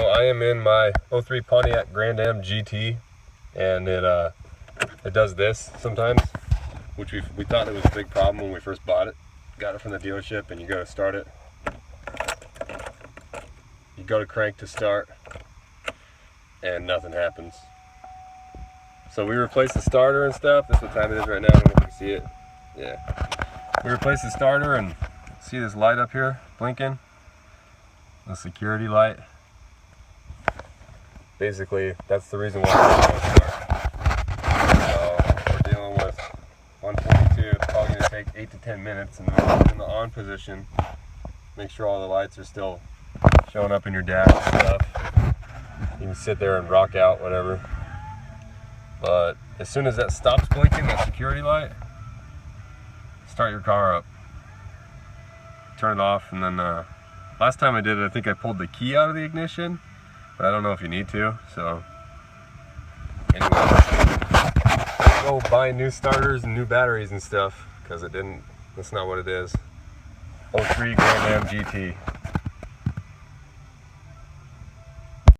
So I am in my 03 Pontiac Grand AM GT, and it does this sometimes, which we thought it was a big problem when we first bought it. Got it from the dealership, and you go to start it. You go to crank to start, and nothing happens. So we replaced the starter and stuff. That's what time it is right now. I don't know if you can see it. Yeah. We replaced the starter, and see this light up here blinking? The security light. Basically, that's the reason why it won't start. So we're dealing with 142. It's probably going to take 8 to 10 minutes, and then in the on position, make sure all the lights are still showing up in your dash and stuff. You can sit there and rock out, whatever. But as soon as that stops blinking, that security light, start your car up. Turn it off, and then last time I did it, I think I pulled the key out of the ignition, but I don't know if you need to. So anyway, let's go buy new starters and new batteries and stuff, because it didn't. That's not what it is. 03 Grand AM GT.